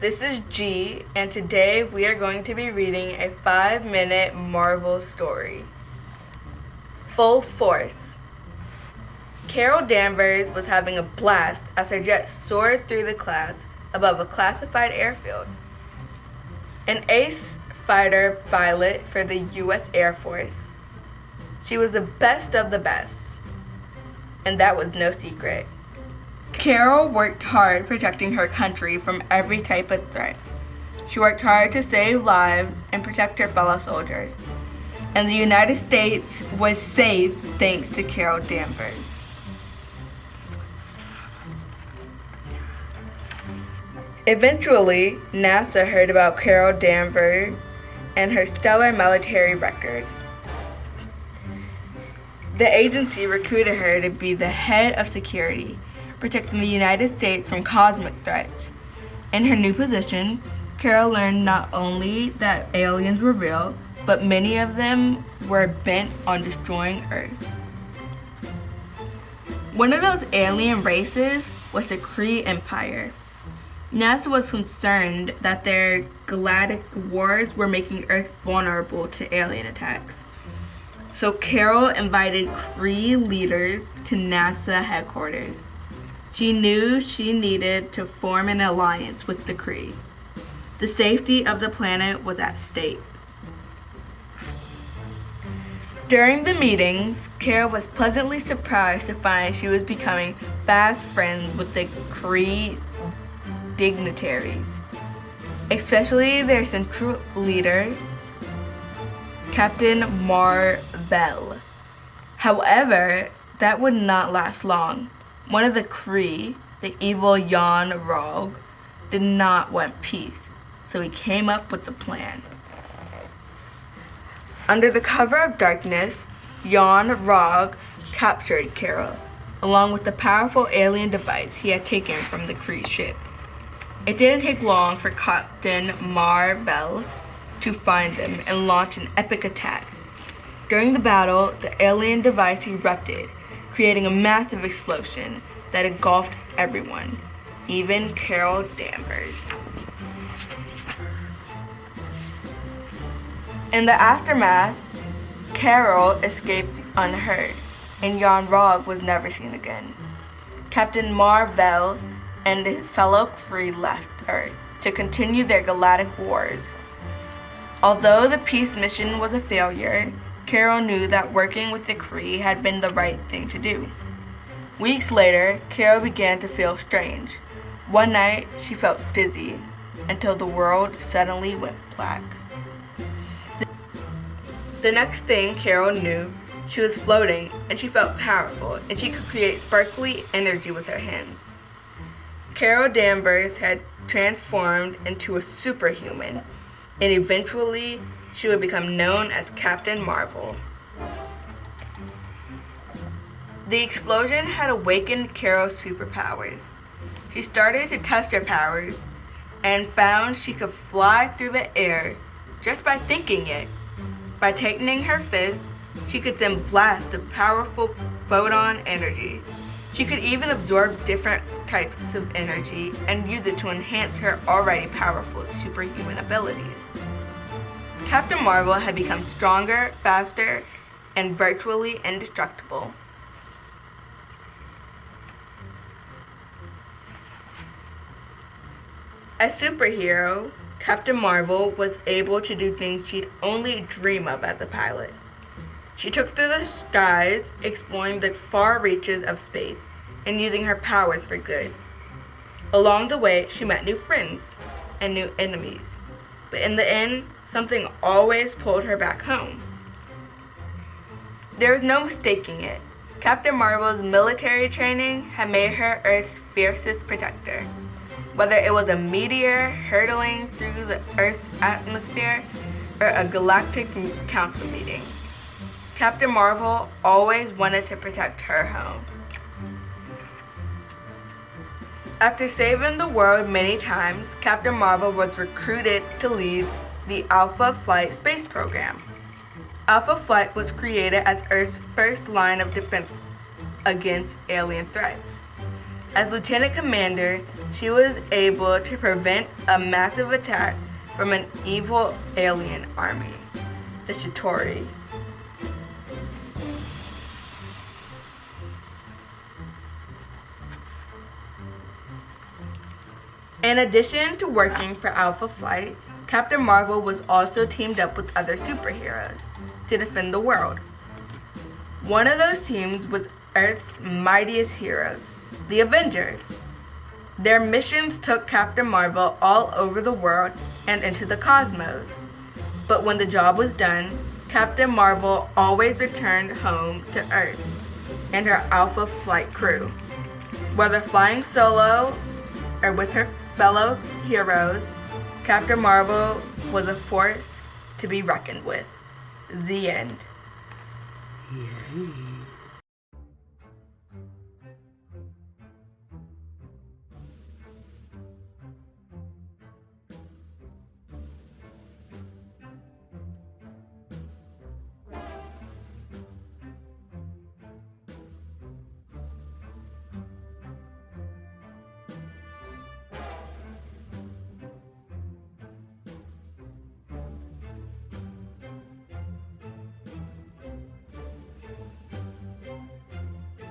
This is G, and today we are going to be reading a 5-minute Marvel story. Full Force. Carol Danvers was having a blast as her jet soared through the clouds above a classified airfield. An ace fighter pilot for the U.S. Air Force. She was the best of the best, and that was no secret. Carol worked hard protecting her country from every type of threat. She worked hard to save lives and protect her fellow soldiers. And the United States was safe thanks to Carol Danvers. Eventually, NASA heard about Carol Danvers and her stellar military record. The agency recruited her to be the head of security, protecting the United States from cosmic threats. In her new position, Carol learned not only that aliens were real, but many of them were bent on destroying Earth. One of those alien races was the Kree Empire. NASA was concerned that their galactic wars were making Earth vulnerable to alien attacks. So Carol invited Kree leaders to NASA headquarters. She knew she needed to form an alliance with the Kree. The safety of the planet was at stake. During the meetings, Carol was pleasantly surprised to find she was becoming fast friends with the Kree dignitaries, especially their central leader, Captain Mar-Vell. However, that would not last long. One of the Kree, the evil Yon-Rogg, did not want peace, so he came up with a plan. Under the cover of darkness, Yon-Rogg captured Carol, along with the powerful alien device he had taken from the Kree ship. It didn't take long for Captain Mar-Vell to find them and launch an epic attack. During the battle, the alien device erupted, creating a massive explosion that engulfed everyone, even Carol Danvers. In the aftermath, Carol escaped unhurt, and Yon-Rogg was never seen again. Captain Mar-Vell and his fellow Kree left Earth to continue their galactic wars. Although the peace mission was a failure, Carol knew that working with the Kree had been the right thing to do. Weeks later, Carol began to feel strange. One night, she felt dizzy until the world suddenly went black. The next thing Carol knew, she was floating and she felt powerful and she could create sparkly energy with her hands. Carol Danvers had transformed into a superhuman, and eventually she would become known as Captain Marvel. The explosion had awakened Carol's superpowers. She started to test her powers and found she could fly through the air just by thinking it. By tightening her fist, she could send blasts of powerful photon energy. She could even absorb different types of energy and use it to enhance her already powerful superhuman abilities. Captain Marvel had become stronger, faster, and virtually indestructible. A superhero, Captain Marvel was able to do things she'd only dream of as a pilot. She took to the skies, exploring the far reaches of space and using her powers for good. Along the way, she met new friends and new enemies, but in the end, something always pulled her back home. There was no mistaking it. Captain Marvel's military training had made her Earth's fiercest protector. Whether it was a meteor hurtling through the Earth's atmosphere or a galactic council meeting, Captain Marvel always wanted to protect her home. After saving the world many times, Captain Marvel was recruited to lead the Alpha Flight space program. Alpha Flight was created as Earth's first line of defense against alien threats. As Lieutenant Commander, she was able to prevent a massive attack from an evil alien army, the Chitauri. In addition to working for Alpha Flight, Captain Marvel was also teamed up with other superheroes to defend the world. One of those teams was Earth's mightiest heroes, the Avengers. Their missions took Captain Marvel all over the world and into the cosmos. But when the job was done, Captain Marvel always returned home to Earth and her Alpha Flight crew. Whether flying solo or with her fellow heroes, Captain Marvel was a force to be reckoned with. The end. Yay.